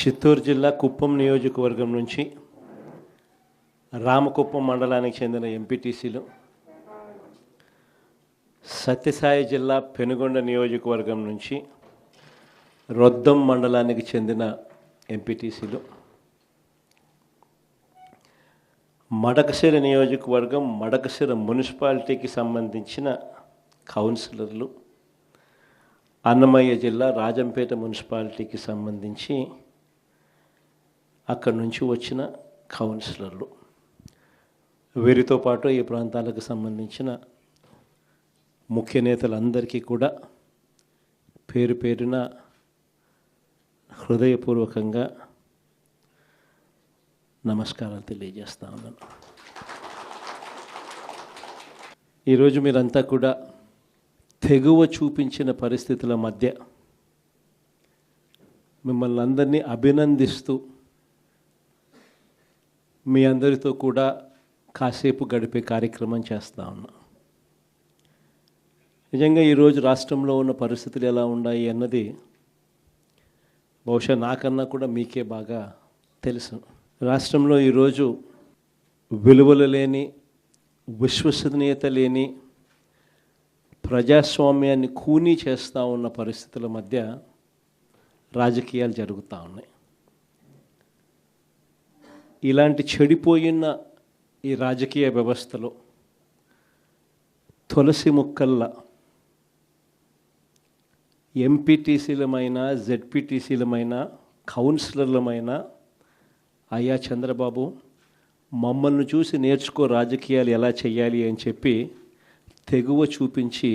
చిత్తూరు జిల్లా కుప్పం నియోజకవర్గం నుంచి రామకుప్పం మండలానికి చెందిన ఎంపీటీసీలు, సత్యసాయి జిల్లా పెనుగొండ నియోజకవర్గం నుంచి రొద్దం మండలానికి చెందిన ఎంపీటీసీలు, మడకశిర నియోజకవర్గం మడకశిర మున్సిపాలిటీకి సంబంధించిన కౌన్సిలర్లు, అన్నమయ్య జిల్లా రాజంపేట మున్సిపాలిటీకి సంబంధించి అక్కడి నుంచి వచ్చిన కౌన్సిలర్లు, వీరితో పాటు ఈ ప్రాంతాలకు సంబంధించిన ముఖ్య నేతలందరికీ కూడా పేరు పేరున హృదయపూర్వకంగా నమస్కారాలు తెలియజేస్తా ఉన్నాను. ఈరోజు మీరంతా కూడా తెగువ చూపించిన పరిస్థితుల మధ్య మిమ్మల్ని అందరినీ అభినందిస్తూ మీ అందరితో కూడా కాసేపు గడిపే కార్యక్రమం చేస్తూ ఉన్నాం. నిజంగా ఈరోజు రాష్ట్రంలో ఉన్న పరిస్థితులు ఎలా ఉన్నాయి అన్నది బహుశా నాకన్నా కూడా మీకే బాగా తెలుసు. రాష్ట్రంలో ఈరోజు విలువలు లేని, విశ్వసనీయత లేని, ప్రజాస్వామ్యాన్ని ఖూనీ చేస్తూ ఉన్న పరిస్థితుల మధ్య రాజకీయాలు జరుగుతూ ఉన్నాయి. ఇలాంటి చెడిపోయిన ఈ రాజకీయ వ్యవస్థలో తులసి ముక్కల్లా ఎంపీటీసీలమైన, జెడ్పీటీసీలమైన, కౌన్సిలర్లమైన అయ్యా చంద్రబాబు మమ్మల్ని చూసి నేర్చుకో రాజకీయాలు ఎలా చేయాలి అని చెప్పి తెగువ చూపించి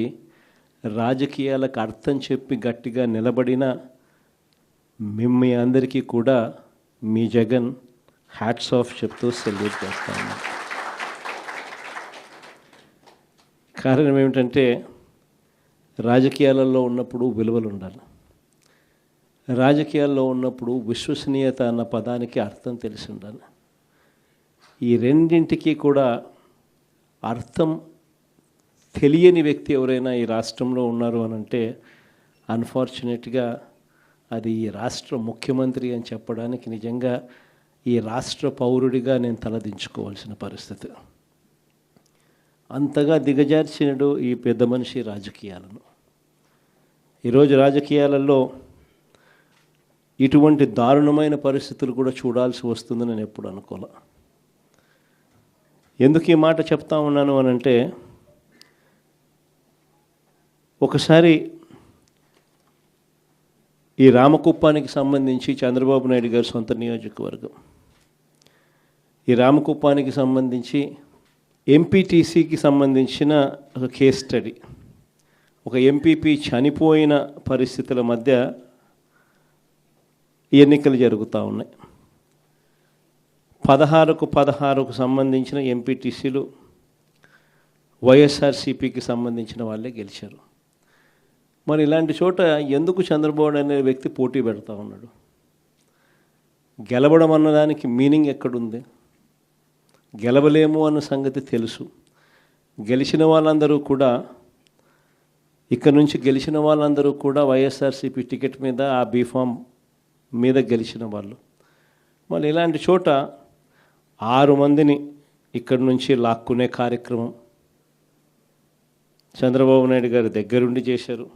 రాజకీయాలకు అర్థం చెప్పి గట్టిగా నిలబడిన మీ అందరికీ కూడా మీ జగన్ హ్యాట్స్ ఆఫ్ చెప్తూ సెల్యూట్ చేస్తా ఉన్నాను. కారణం ఏమిటంటే రాజకీయాలలో ఉన్నప్పుడు విలువలు ఉండాలి. రాజకీయాల్లో ఉన్నప్పుడు విశ్వసనీయత అన్న పదానికి అర్థం తెలిసి ఉండాలి. ఈ రెండింటికి కూడా అర్థం తెలియని వ్యక్తి ఎవరైనా ఈ రాష్ట్రంలో ఉన్నారు అని అంటే అన్ఫార్చునేట్గా అది ఈ రాష్ట్ర ముఖ్యమంత్రి అని చెప్పడానికి నిజంగా ఈ రాష్ట్ర పౌరుడిగా నేను తలదించుకోవాల్సిన పరిస్థితి. అంతగా దిగజార్చినడు ఈ పెద్ద మనిషి రాజకీయాలను. ఈరోజు రాజకీయాలలో ఇటువంటి దారుణమైన పరిస్థితులు కూడా చూడాల్సి వస్తుందని నేను ఎప్పుడు అనుకోలే. ఎందుకు ఈ మాట చెప్తా ఉన్నాను అని అంటే, ఒకసారి ఈ రామకుప్పానికి సంబంధించి చంద్రబాబు నాయుడు గారి సొంత నియోజకవర్గం, ఈ రామకుప్పానికి సంబంధించి ఎంపీటీసీకి సంబంధించిన ఒక కేస్ స్టడీ, ఒక ఎంపీపీ చనిపోయిన పరిస్థితుల మధ్య ఎన్నికలు జరుగుతూ ఉన్నాయి. 16కు సంబంధించిన ఎంపీటీసీలు వైఎస్ఆర్సీపీకి సంబంధించిన వాళ్ళే గెలిచారు. మరి ఇలాంటి చోట ఎందుకు చంద్రబాబు అనే వ్యక్తి పోటీ పెడతా ఉన్నాడు? గెలవడం అన్నదానికి మీనింగ్ ఎక్కడుంది? గెలవలేము అన్న సంగతి తెలుసు. గెలిచిన వాళ్ళందరూ కూడా, ఇక్కడ నుంచి గెలిచిన వాళ్ళందరూ కూడా వైఎస్ఆర్సీపీ టికెట్ మీద, ఆ బీఫామ్ మీద గెలిచిన వాళ్ళు. మళ్ళీ ఇలాంటి చోట 6 మందిని ఇక్కడి నుంచి లాక్కునే కార్యక్రమం చంద్రబాబు నాయుడు గారు దగ్గరుండి చేశారు.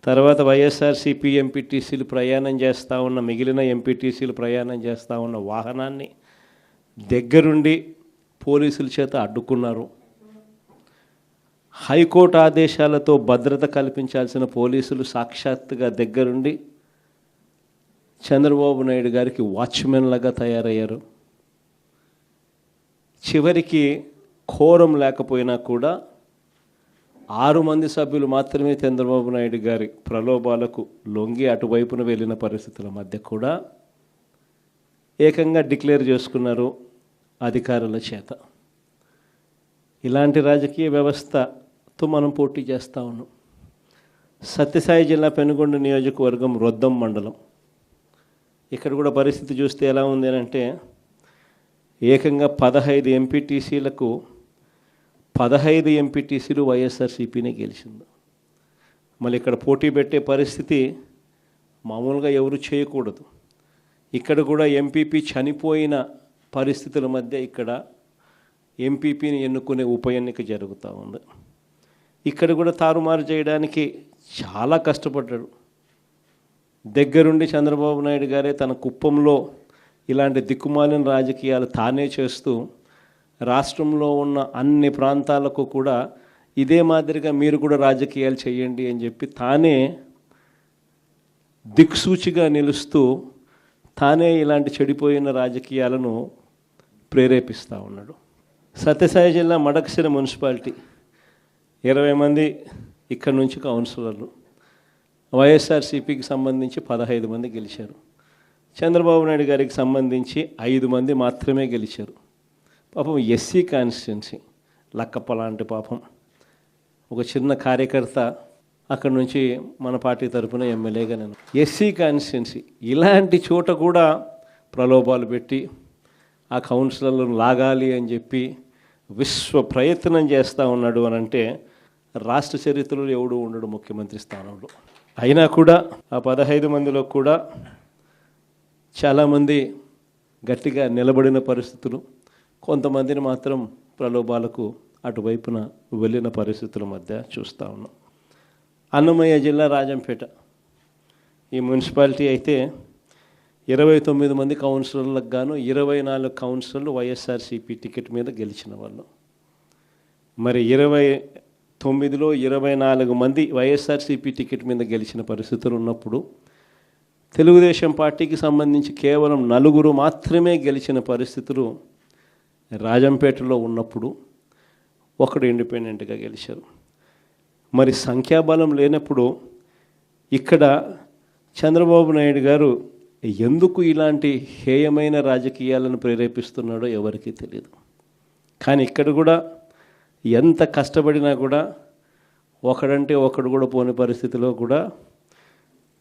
తర్వాత వైఎస్ఆర్సీపీ ఎంపీటీసీలు ప్రయాణం చేస్తూ ఉన్న, మిగిలిన ఎంపీటీసీలు ప్రయాణం చేస్తూ ఉన్న వాహనాన్ని దగ్గరుండి పోలీసుల చేత అడ్డుకున్నారు. హైకోర్టు ఆదేశాలతో భద్రత కల్పించాల్సిన పోలీసులు సాక్షాత్తుగా దగ్గరుండి చంద్రబాబు నాయుడు గారికి వాచ్మెన్లుగా తయారయ్యారు. చివరికి కోరం లేకపోయినా కూడా 6 మంది సభ్యులు మాత్రమే చంద్రబాబు నాయుడు గారి ప్రలోభాలకు లొంగి అటువైపున వెళ్ళిన పరిస్థితుల మధ్య కూడా ఏకంగా డిక్లేర్ చేసుకున్నారు అధికారుల చేత. ఇలాంటి రాజకీయ వ్యవస్థతో మనం పోటీ చేస్తూ ఉన్నాం. సత్యసాయి జిల్లా పెనుగొండ నియోజకవర్గం రొద్దం మండలం, ఇక్కడ కూడా పరిస్థితి చూస్తే ఎలా ఉంది అంటే, ఏకంగా 15 ఎంపీటీసీలకు 15 ఎంపీటీసీలు వైఎస్ఆర్సీపీనే గెలిచింది. మళ్ళీ ఇక్కడ పోటీ పెట్టే పరిస్థితి మామూలుగా ఎవరు చేయకూడదు. ఇక్కడ కూడా ఎంపీపీ చనిపోయిన పరిస్థితుల మధ్య ఇక్కడ ఎంపీపీని ఎన్నుకునే ఉప ఎన్నిక జరుగుతూ ఉంది. ఇక్కడ కూడా తారుమారు చేయడానికి చాలా కష్టపడ్డాడు. దగ్గరుండి చంద్రబాబు నాయుడు గారే తన కుప్పంలో ఇలాంటి దిక్కుమాలిన రాజకీయాలు తానే చేస్తూ రాష్ట్రంలో ఉన్న అన్ని ప్రాంతాలకు కూడా ఇదే మాదిరిగా మీరు కూడా రాజకీయాలు చేయండి అని చెప్పి తానే దిక్సూచిగా నిలుస్తూ తానే ఇలాంటి చెడిపోయిన రాజకీయాలను ప్రేరేపిస్తూ ఉన్నాడు. సత్యసాయి జిల్లా మడకశిర మున్సిపాలిటీ 20 మంది ఇక్కడ నుంచి కౌన్సిలర్లు, వైఎస్ఆర్సీపీకి సంబంధించి 15 మంది గెలిచారు. చంద్రబాబు నాయుడు గారికి సంబంధించి 5 మంది మాత్రమే గెలిచారు. పాపం ఎస్సీ కాన్స్టిట్యున్సీ లక్కప్ప లాంటి పాపం ఒక చిన్న కార్యకర్త అక్కడి నుంచి మన పార్టీ తరఫున ఎమ్మెల్యేగా నేను ఎస్సీ కాన్స్టిట్యున్సీ ఇలాంటి చోట కూడా ప్రలోభాలు పెట్టి ఆ కౌన్సిలర్లను లాగాలి అని చెప్పి విశ్వ ప్రయత్నం చేస్తూ ఉన్నాడు అని అంటే రాష్ట్ర చరిత్రలో ఎవడు ఉండడు ముఖ్యమంత్రి స్థానంలో. అయినా కూడా ఆ 15 మందిలో కూడా చాలామంది గట్టిగా నిలబడిన పరిస్థితులు, కొంతమందిని మాత్రం ప్రలోభాలకు అటువైపున వెళ్ళిన పరిస్థితుల మధ్య చూస్తూ ఉన్నాం. అన్నమయ్య జిల్లా రాజంపేట ఈ మున్సిపాలిటీ అయితే 29 మంది కౌన్సిలర్లకు గాను 24 కౌన్సిలర్లు వైఎస్ఆర్సీపీ టికెట్ మీద గెలిచిన వాళ్ళు. మరి 29లో 24 మంది వైఎస్ఆర్సీపీ టికెట్ మీద గెలిచిన పరిస్థితులు ఉన్నప్పుడు తెలుగుదేశం పార్టీకి సంబంధించి కేవలం 4 మాత్రమే గెలిచిన పరిస్థితులు రాజంపేటలో ఉన్నప్పుడు ఒకడు ఇండిపెండెంట్గా గెలిచారు. మరి సంఖ్యాబలం లేనప్పుడు ఇక్కడ చంద్రబాబు నాయుడు గారు ఎందుకు ఇలాంటి హేయమైన రాజకీయాలను ప్రేరేపిస్తున్నాడో ఎవరికీ తెలియదు. కానీ ఇక్కడ కూడా ఎంత కష్టపడినా కూడా ఒకడంటే ఒకడు కూడా పోని పరిస్థితిలో కూడా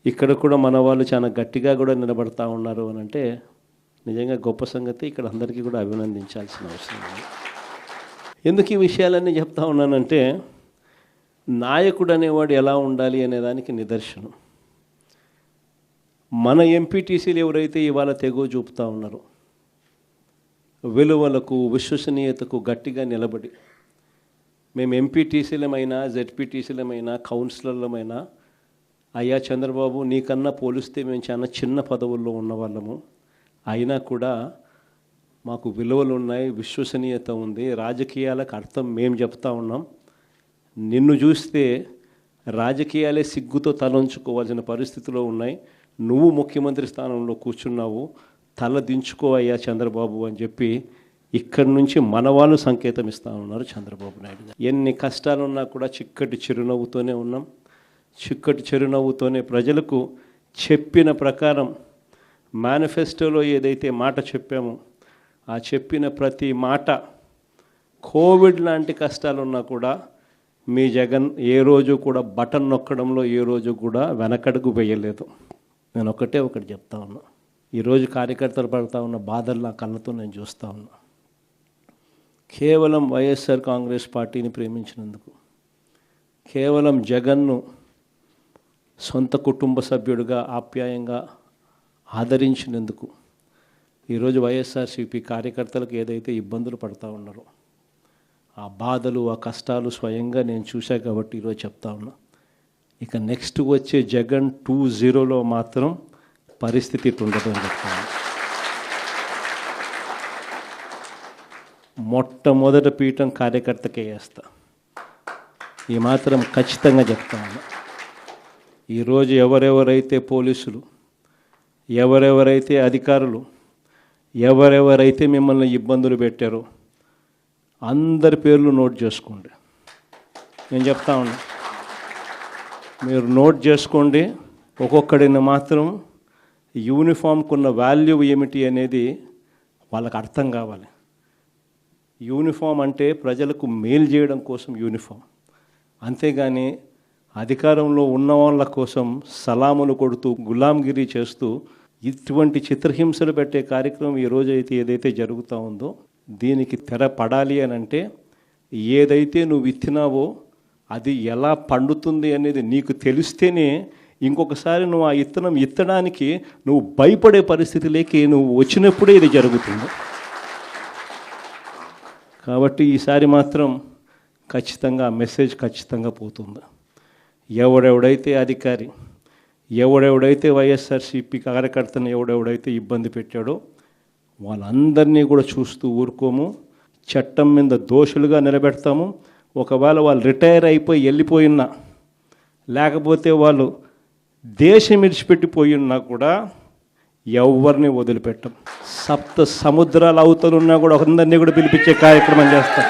ఇక్కడ కూడా మన వాళ్ళు చాలా గట్టిగా కూడా నిలబడతా ఉన్నారు అని అంటే నిజంగా గొప్ప సంగతి. ఇక్కడ అందరికీ కూడా అభినందించాల్సిన అవసరం ఉంది. ఎందుకు ఈ విషయాలన్నీ చెప్తా ఉన్నానంటే నాయకుడు అనేవాడు ఎలా ఉండాలి అనేదానికి నిదర్శనం. మన ఎంపీటీసీలు ఎవరైతే ఇవాళ తెగో చూపుతూ ఉన్నారో విలువలకు విశ్వసనీయతకు గట్టిగా నిలబడి మేము ఎంపీటీసీలమైనా జెడ్పీటీసీలమైనా కౌన్సిలర్లమైనా అయ్యా చంద్రబాబు నీకన్నా పోలిస్తే మేము చాలా చిన్న పదవుల్లో ఉన్నవాళ్ళము, అయినా కూడా మాకు విలువలు ఉన్నాయి, విశ్వసనీయత ఉంది, రాజకీయాలకు అర్థం మేము చెప్తా ఉన్నాం, నిన్ను చూస్తే రాజకీయాలే సిగ్గుతో తలంచుకోవాల్సిన పరిస్థితిలో ఉన్నాయి, నువ్వు ముఖ్యమంత్రి స్థానంలో కూర్చున్నావు, తల దించుకో అయ్యా చంద్రబాబు అని చెప్పి ఇక్కడి నుంచి మన వాళ్ళు సంకేతం ఇస్తూ ఉన్నారు చంద్రబాబు నాయుడు గారు. ఎన్ని కష్టాలున్నా కూడా చిక్కటి చిరునవ్వుతోనే ఉన్నాం. చిక్కటి చిరునవ్వుతోనే ప్రజలకు చెప్పిన ప్రకారం మేనిఫెస్టోలో ఏదైతే మాట చెప్పామో ఆ చెప్పిన ప్రతి మాట కోవిడ్ లాంటి కష్టాలున్నా కూడా మీ జగన్ ఏ రోజు కూడా బటన్ నొక్కడంలో ఏ రోజు కూడా వెనకడుగు వేయలేదు. నేను ఒకటి చెప్తా ఉన్నా. ఈరోజు కార్యకర్తలు పడుతూ ఉన్న బాధలు నా కళ్ళతో నేను చూస్తూ ఉన్నా. కేవలం వైఎస్ఆర్ కాంగ్రెస్ పార్టీని ప్రేమించినందుకు, కేవలం జగన్ను సొంత కుటుంబ సభ్యుడిగా ఆప్యాయంగా ఆదరించినందుకు ఈరోజు వైఎస్ఆర్సీపీ కార్యకర్తలకు ఏదైతే ఇబ్బందులు పడుతూ ఉన్నారో ఆ బాధలు ఆ కష్టాలు స్వయంగా నేను చూశా కాబట్టి ఈరోజు చెప్తా ఉన్నా. ఇక నెక్స్ట్ వచ్చే జగన్ 2.0లో మాత్రం పరిస్థితి ఉండదు అని చెప్తాను. మొట్టమొదటి పీఠం కార్యకర్తకే వేస్తా, ఈ మాత్రం ఖచ్చితంగా చెప్తా ఉన్నా. ఈరోజు ఎవరెవరైతే పోలీసులు, ఎవరెవరైతే అధికారులు, ఎవరెవరైతే మిమ్మల్ని ఇబ్బందులు పెట్టారో అందరి పేర్లు నోట్ చేసుకోండి. నేను చెప్తా ఉన్నా, మీరు నోట్ చేసుకోండి. ఒక్కొక్కడిని మాత్రం యూనిఫామ్కు ఉన్న వాల్యూ ఏమిటి అనేది వాళ్ళకి అర్థం కావాలి. యూనిఫామ్ అంటే ప్రజలకు మేలు చేయడం కోసం యూనిఫామ్, అంతేగాని అధికారంలో ఉన్న వాళ్ళ కోసం సలాములు కొడుతూ గులాంగిరి చేస్తూ ఇటువంటి చిత్రహింసలు పెట్టే కార్యక్రమం ఈరోజు అయితే ఏదైతే జరుగుతూ ఉందో దీనికి తెర పడాలి అని అంటే ఏదైతే నువ్వు విత్తినావో అది ఎలా పండుతుంది అనేది నీకు తెలిస్తేనే ఇంకొకసారి నువ్వు ఆ విత్తనం ఎత్తడానికి నువ్వు భయపడే పరిస్థితిలోకి నువ్వు వచ్చినప్పుడే ఇది జరుగుతుంది. కాబట్టి ఈసారి మాత్రం ఖచ్చితంగా మెసేజ్ ఖచ్చితంగా పోతుంది. ఎవడెవడైతే అధికారి, ఎవడెవడైతే వైఎస్ఆర్సీపీ కార్యకర్తను ఎవడెవడైతే ఇబ్బంది పెట్టాడో వాళ్ళందరినీ కూడా చూస్తూ ఊరుకోము. చట్టం మీద దోషులుగా నిలబెడతాము. ఒకవేళ వాళ్ళు రిటైర్ అయిపోయి వెళ్ళిపోయినా, లేకపోతే వాళ్ళు దేశం విడిచిపెట్టిపోయి ఉన్నా కూడా ఎవరిని వదిలిపెట్టం. 7 సముద్రాల అవతలున్నా కూడా అందరినీ కూడా పిలిపించే కార్యక్రమం చేస్తాం.